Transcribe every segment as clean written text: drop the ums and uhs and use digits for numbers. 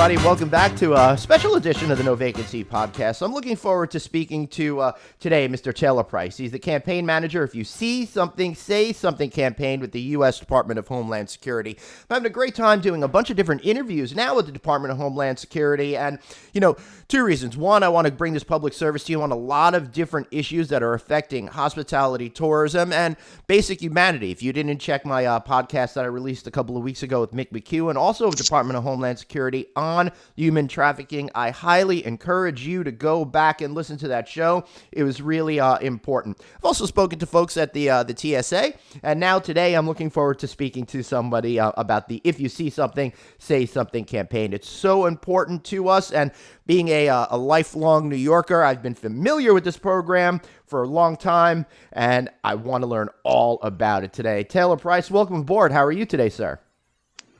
everybody. Welcome back to a special edition of the No Vacancy podcast. I'm looking forward to speaking to today Mr. Taylor Price. He's the campaign manager. If you see something, say something campaign with the U.S. Department of Homeland Security. I'm having a great time doing a bunch of different interviews now with the Department of Homeland Security. And, two reasons. One, I want to bring this public service to you on a lot of different issues that are affecting hospitality, tourism, and basic humanity. If you didn't check my podcast that I released a couple of weeks ago with Mick McHugh and also of Department of Homeland Security on human trafficking, I highly encourage you to go back and listen to that show. It was really important. I've also spoken to folks at the TSA, and now today I'm looking forward to speaking to somebody about the If You See Something, Say Something campaign. It's so important to us, and being a lifelong New Yorker, I've been familiar with this program for a long time, and I want to learn all about it today. Taylor Price, welcome aboard. How are you today, sir?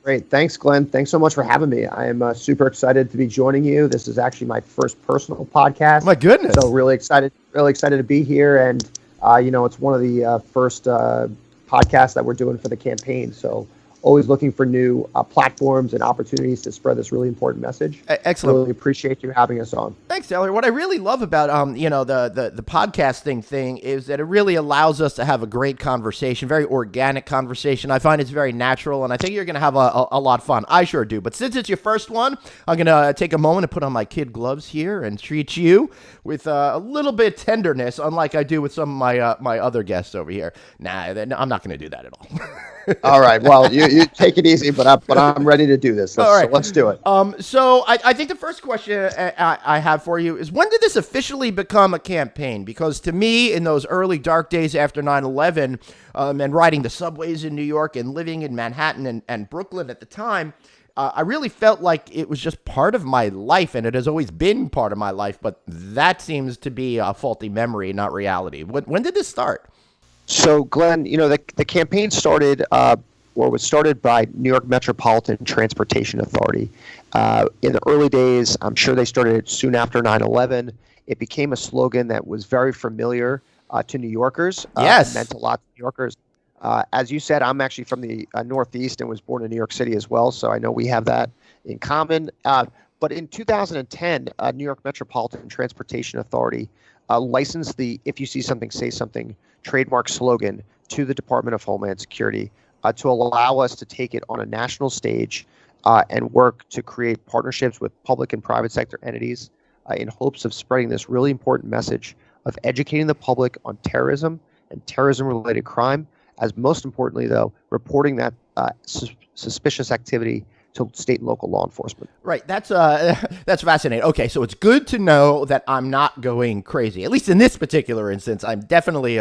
Great. Thanks, Glenn. Thanks so much for having me. I am super excited to be joining you. This is actually my first personal podcast. Oh my goodness. So really excited to be here. And, it's one of the first podcasts that we're doing for the campaign. So always looking for new platforms and opportunities to spread this really important message. Excellent. Really appreciate you having us on. Thanks, Taylor. What I really love about the podcasting thing is that it really allows us to have a great conversation, very organic conversation. I find it's very natural, and I think you're going to have a lot of fun. I sure do. But since it's your first one, I'm going to take a moment to put on my kid gloves here and treat you with a little bit of tenderness, unlike I do with some of my other guests over here. Nah, I'm not going to do that at all. All right. Well, you take it easy, but I'm ready to do this. All right. So let's do it. So I think the first question I have for you is, when did this officially become a campaign? Because to me, in those early dark days after 9/11, and riding the subways in New York and living in Manhattan and Brooklyn at the time, I really felt like it was just part of my life, and it has always been part of my life. But that seems to be a faulty memory, not reality. When did this start? So, Glenn, the campaign started, was started by New York Metropolitan Transportation Authority. In the early days, I'm sure they started it soon after 9/11. It became a slogan that was very familiar to New Yorkers. Yes. It meant a lot to New Yorkers. As you said, I'm actually from the Northeast and was born in New York City as well, so I know we have that in common. But in 2010, New York Metropolitan Transportation Authority licensed the If You See Something, Say Something trademark slogan to the Department of Homeland Security to allow us to take it on a national stage and work to create partnerships with public and private sector entities in hopes of spreading this really important message of educating the public on terrorism and terrorism-related crime, as most importantly, though, reporting that suspicious activity to state and local law enforcement. Right. That's fascinating. Okay, so it's good to know that I'm not going crazy. At least in this particular instance, I'm definitely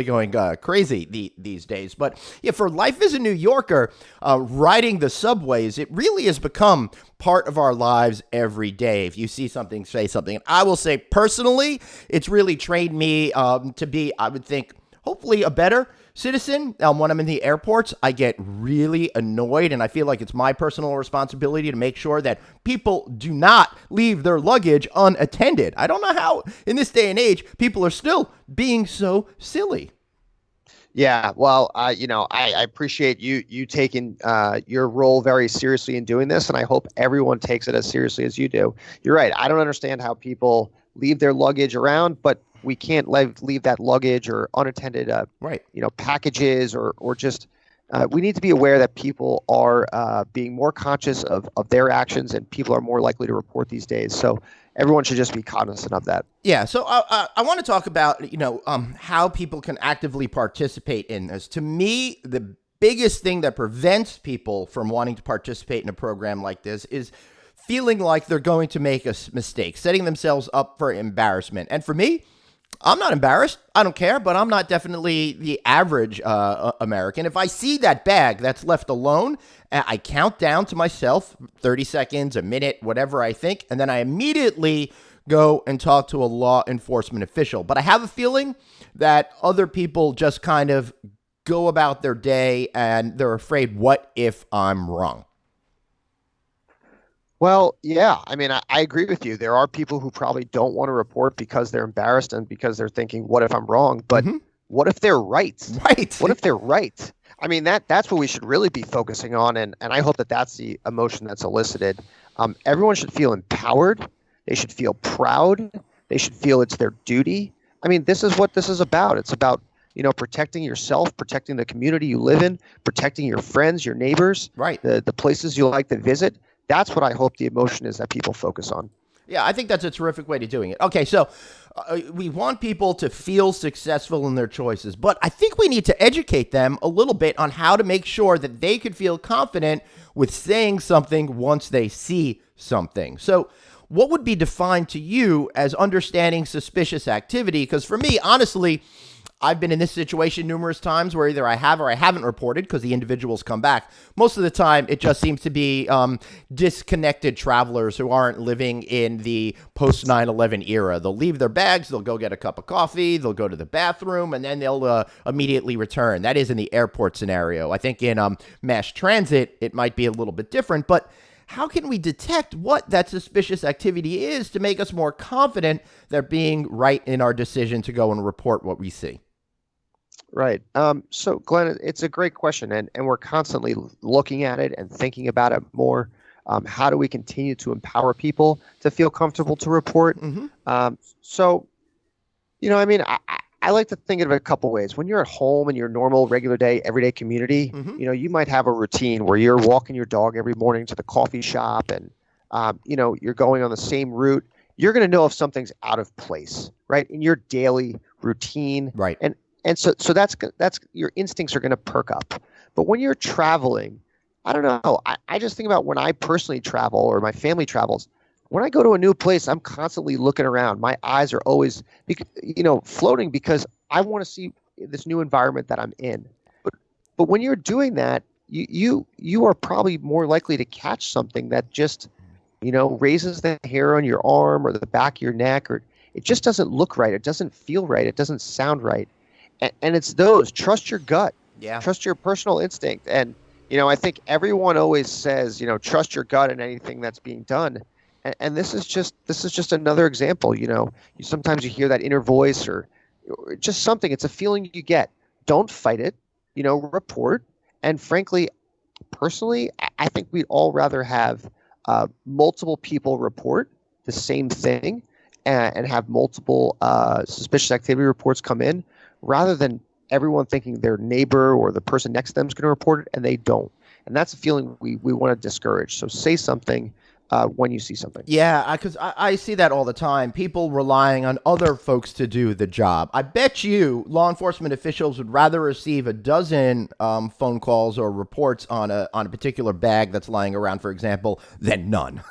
going crazy these days. But yeah, for life as a New Yorker, riding the subways, it really has become part of our lives every day. If you see something, say something. And I will say personally, it's really trained me to be, I would think, hopefully a better citizen. When I'm in the airports, I get really annoyed, and I feel like it's my personal responsibility to make sure that people do not leave their luggage unattended. I don't know how, in this day and age, people are still being so silly. Yeah, well, I appreciate you taking your role very seriously in doing this, and I hope everyone takes it as seriously as you do. You're right. I don't understand how people leave their luggage around, but we can't leave that luggage or unattended, packages or just. We need to be aware that people are being more conscious of their actions, and people are more likely to report these days. So everyone should just be cognizant of that. Yeah. So I want to talk about how people can actively participate in this. To me, the biggest thing that prevents people from wanting to participate in a program like this is feeling like they're going to make a mistake, setting themselves up for embarrassment. And for me, I'm not embarrassed. I don't care, but I'm not definitely the average American. If I see that bag that's left alone, I count down to myself 30 seconds, a minute, whatever I think, and then I immediately go and talk to a law enforcement official. But I have a feeling that other people just kind of go about their day and they're afraid, what if I'm wrong? Well, yeah. I mean, I agree with you. There are people who probably don't want to report because they're embarrassed and because they're thinking, what if I'm wrong? But what if they're right? Right. What if they're right? I mean, that's what we should really be focusing on. And I hope that that's the emotion that's elicited. Everyone should feel empowered. They should feel proud. They should feel it's their duty. I mean, this is what this is about. It's about, protecting yourself, protecting the community you live in, protecting your friends, your neighbors, Right. the places you like to visit. That's what I hope the emotion is that people focus on. Yeah, I think that's a terrific way to doing it. Okay, so we want people to feel successful in their choices, but I think we need to educate them a little bit on how to make sure that they could feel confident with saying something once they see something. So what would be defined to you as understanding suspicious activity? Because for me, honestly, I've been in this situation numerous times where either I have or I haven't reported because the individuals come back. Most of the time, it just seems to be disconnected travelers who aren't living in the post 9/11 era. They'll leave their bags, they'll go get a cup of coffee, they'll go to the bathroom, and then they'll immediately return. That is in the airport scenario. I think in mass transit, it might be a little bit different, but how can we detect what that suspicious activity is to make us more confident that being right in our decision to go and report what we see? Right. So, Glenn, it's a great question, and we're constantly looking at it and thinking about it more. How do we continue to empower people to feel comfortable to report? So, I mean, I like to think of it a couple ways. When you're at home in your normal, regular day, everyday community, you might have a routine where you're walking your dog every morning to the coffee shop, and you're going on the same route. You're going to know if something's out of place, right, in your daily routine, Right. And so that's your instincts are going to perk up. But when you're traveling, I don't know. I just think about when I personally travel or my family travels. When I go to a new place, I'm constantly looking around. My eyes are always, floating because I want to see this new environment that I'm in. But when you're doing that, you are probably more likely to catch something that just, raises the hair on your arm or the back of your neck, or it just doesn't look right. It doesn't feel right. It doesn't sound right. And it's those. Trust your gut. Yeah. Trust your personal instinct. And, I think everyone always says, trust your gut in anything that's being done. And this is just another example. Sometimes you hear that inner voice or just something. It's a feeling you get. Don't fight it. Report. And frankly, personally, I think we'd all rather have multiple people report the same thing and have multiple suspicious activity reports come in, rather than everyone thinking their neighbor or the person next to them is going to report it and they don't. And that's a feeling we want to discourage. So say something when you see something. Yeah, because I see that all the time. People relying on other folks to do the job. I bet you law enforcement officials would rather receive a dozen phone calls or reports on a particular bag that's lying around, for example, than none.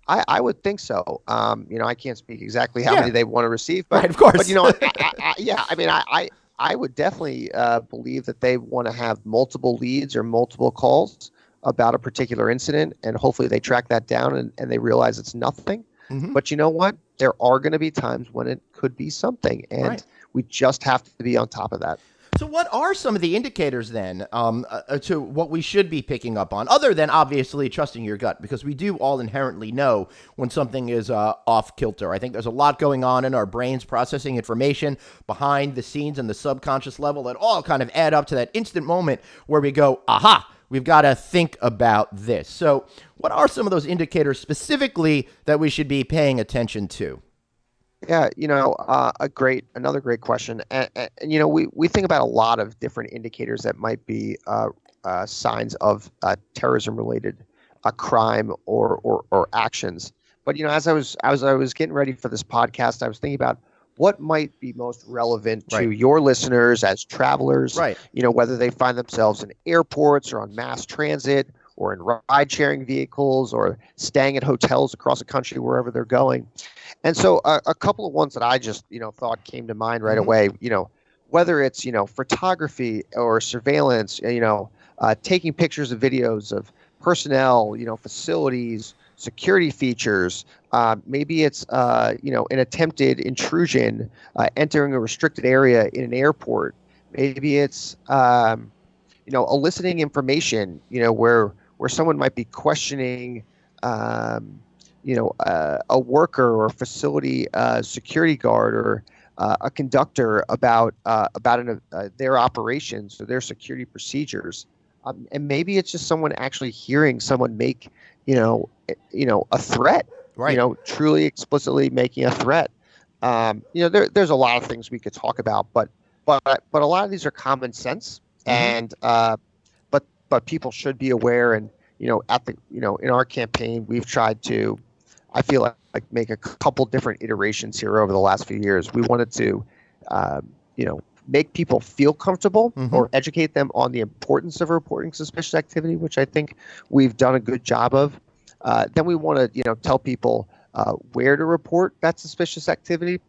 I would think so. I can't speak exactly how many they want to receive, but right, of course. But I would definitely believe that they want to have multiple leads or multiple calls about a particular incident, and hopefully they track that down and they realize it's nothing. But you know what? There are going to be times when it could be something, and we just have to be on top of that. So what are some of the indicators then to what we should be picking up on, other than obviously trusting your gut? Because we do all inherently know when something is off kilter. I think there's a lot going on in our brains processing information behind the scenes and the subconscious level that all kind of add up to that instant moment where we go, aha, we've got to think about this. So what are some of those indicators specifically that we should be paying attention to? Yeah, another great question. And we think about a lot of different indicators that might be signs of terrorism-related crime or actions. But as I was getting ready for this podcast, I was thinking about what might be most relevant to your listeners as travelers. Right. Whether they find themselves in airports or on mass transit or in ride-sharing vehicles or staying at hotels across the country, wherever they're going. And so a couple of ones that I just, thought came to mind right away, whether it's, photography or surveillance, taking pictures and videos of personnel, facilities, security features. Maybe it's, an attempted intrusion, entering a restricted area in an airport. Maybe it's, eliciting information, where someone might be questioning, a worker or facility security guard or a conductor about their operations or their security procedures. And maybe it's just someone actually hearing someone make a threat, Right. truly explicitly making a threat. There's a lot of things we could talk about, but a lot of these are common sense, Mm-hmm. and but people should be aware. And in our campaign, we've tried to, I feel like make a couple different iterations here over the last few years. We wanted to, make people feel comfortable Mm-hmm. or educate them on the importance of reporting suspicious activity, which I think we've done a good job of. Then we want to, tell people where to report that suspicious activity.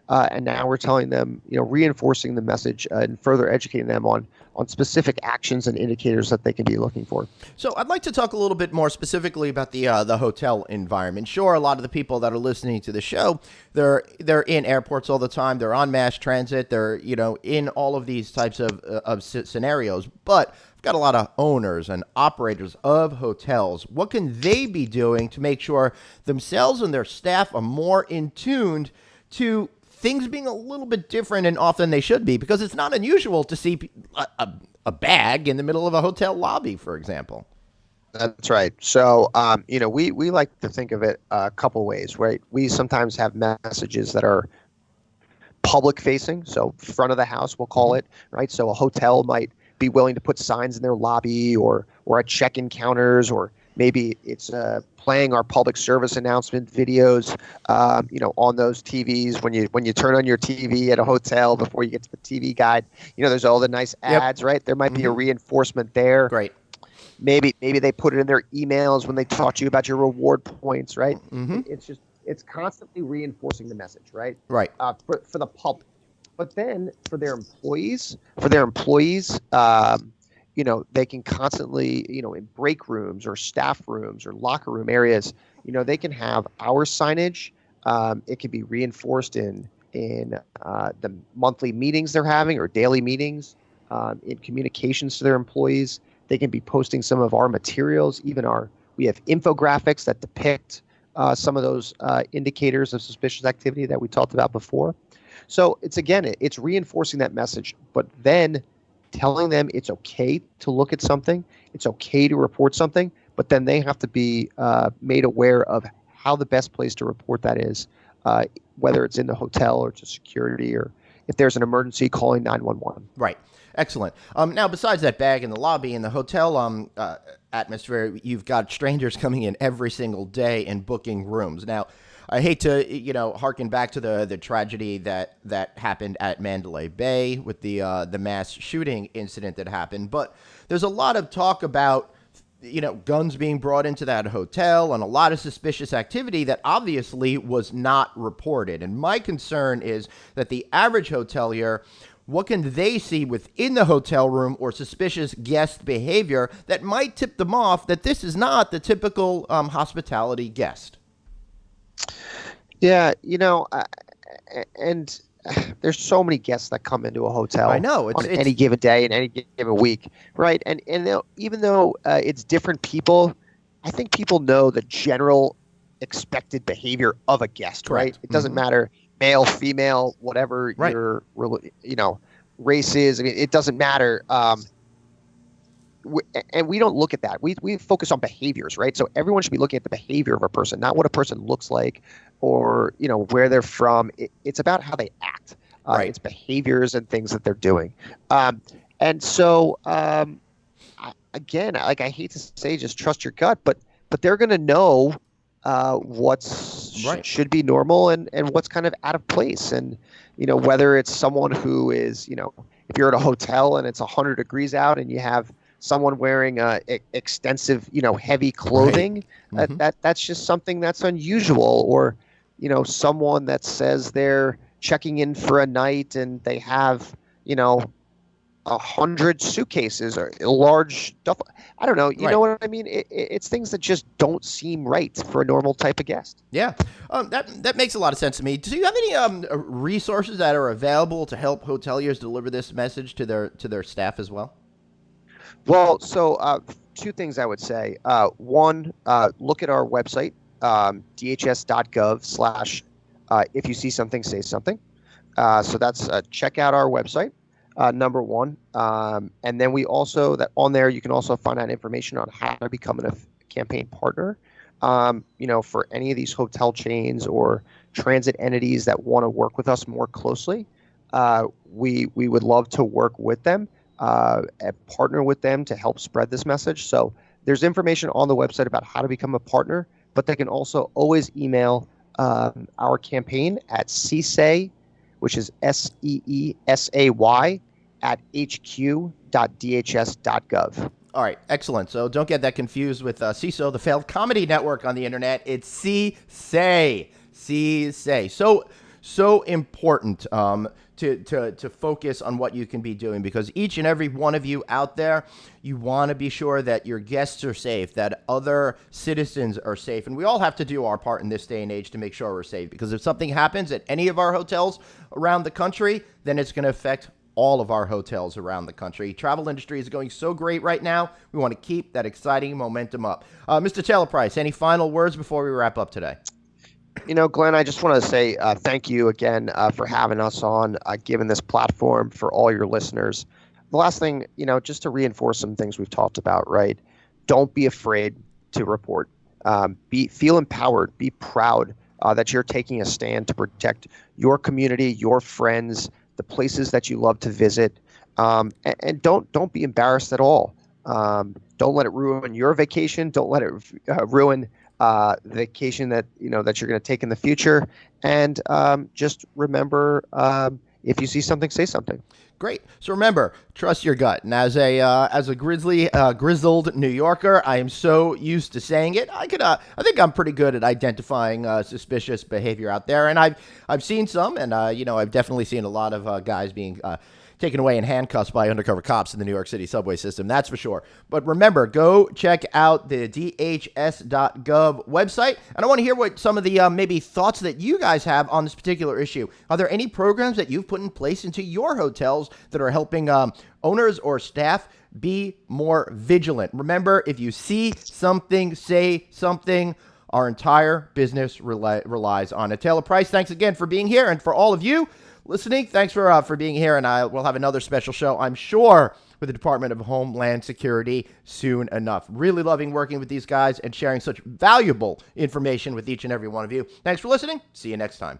And now we're telling them, reinforcing the message and further educating them on specific actions and indicators that they can be looking for. So I'd like to talk a little bit more specifically about the hotel environment. Sure, a lot of the people that are listening to the show, they're in airports all the time. They're on mass transit. They're in all of these types of scenarios. But I've got a lot of owners and operators of hotels. What can they be doing to make sure themselves and their staff are more in tuned to things being a little bit different and often they should be, because it's not unusual to see a bag in the middle of a hotel lobby, for example. That's right. So, we like to think of it a couple ways, right? We sometimes have messages that are public facing, so front of the house, we'll call it, right? So a hotel might be willing to put signs in their lobby or at check-in counters, or maybe it's playing our public service announcement videos, on those TVs. When you turn on your TV at a hotel before you get to the TV guide, there's all the nice Yep. ads, right? There might be a Mm-hmm. reinforcement there. Great. Maybe they put it in their emails when they talk to you about your reward points, right? Mm-hmm. It's constantly reinforcing the message, right? Right. For the public, but then for their employees, they can constantly, in break rooms or staff rooms or locker room areas, they can have our signage. It can be reinforced in the monthly meetings they're having or daily meetings, in communications to their employees. They can be posting some of our materials. We have infographics that depict some of those indicators of suspicious activity that we talked about before. So it's reinforcing that message, but then telling them it's okay to look at something, it's okay to report something, but then they have to be made aware of how the best place to report that is, whether it's in the hotel or to security, or if there's an emergency, calling 911. Right. Excellent. Now, besides that bag in the lobby, in the hotel atmosphere, you've got strangers coming in every single day and booking rooms. Now, I hate to, harken back to the tragedy that happened at Mandalay Bay with the mass shooting incident that happened, but there's a lot of talk about guns being brought into that hotel and a lot of suspicious activity that obviously was not reported. And my concern is that the average hotelier, what can they see within the hotel room or suspicious guest behavior that might tip them off that this is not the typical hospitality guest? Yeah, and there's so many guests that come into a hotel. I know on any given day and any given week, right? And even though it's different people, I think people know the general expected behavior of a guest, Correct. right? It doesn't matter, male, female, whatever Right. your race is. I mean, it doesn't matter. And we don't look at that. We focus on behaviors, right? So everyone should be looking at the behavior of a person, not what a person looks like or where they're from. It's about how they act. Right. It's behaviors and things that they're doing. And so again, like, I hate to say just trust your gut, but they're going to know what's Right. should be normal and what's kind of out of place. And whether it's someone who is, if you're at a hotel and it's 100 degrees out and you have someone wearing extensive, heavy clothing, Right. Mm-hmm. That's just something that's unusual. Or, someone that says they're checking in for a night and they have, 100 suitcases or large stuff. I don't know. You Right. know what I mean? It's things that just don't seem right for a normal type of guest. Yeah, that makes a lot of sense to me. Do you have any resources that are available to help hoteliers deliver this message to their staff as well? Well, so two things I would say. One, look at our website, dhs.gov/ if you see something, say something. So that's check out our website, number one. And then we also, that on there, you can also find out information on how to become a campaign partner. for any of these hotel chains or transit entities that want to work with us more closely, we would love to work with them and partner with them to help spread this message. So there's information on the website about how to become a partner, but they can also always email our campaign at CSAY, which is SEESAY at hq.dhs.gov. All right, excellent. So don't get that confused with CISO, the failed comedy network on the internet. It's CSAY. CSAY. So important to focus on what you can be doing, because each and every one of you out there, you want to be sure that your guests are safe, that other citizens are safe. And we all have to do our part in this day and age to make sure we're safe, because if something happens at any of our hotels around the country, then it's going to affect all of our hotels around the country. Travel industry is going so great right now. We want to keep that exciting momentum up. Mr. Taylor Price, any final words before we wrap up today? Glenn, I just want to say thank you again for having us on, giving this platform for all your listeners. The last thing, just to reinforce some things we've talked about, right? Don't be afraid to report. Feel empowered. Be proud that you're taking a stand to protect your community, your friends, the places that you love to visit, and don't be embarrassed at all. Don't let it ruin your vacation. Don't let it ruin vacation that that you're going to take in the future. And just remember, if you see something, say something. Great. So remember, trust your gut. And as a grizzled New Yorker, I am so used to saying it. I think I'm pretty good at identifying suspicious behavior out there. And I've seen some, and I've definitely seen a lot of guys being taken away in handcuffs by undercover cops in the New York City subway system, that's for sure. But remember, go check out the dhs.gov website. And I want to hear what some of the maybe thoughts that you guys have on this particular issue. Are there any programs that you've put in place into your hotels that are helping owners or staff be more vigilant? Remember, if you see something, say something. Our entire business relies on it. Taylor Price, thanks again for being here. And for all of you listening, thanks for being here, and we'll have another special show, I'm sure, with the Department of Homeland Security soon enough. Really loving working with these guys and sharing such valuable information with each and every one of you. Thanks for listening. See you next time.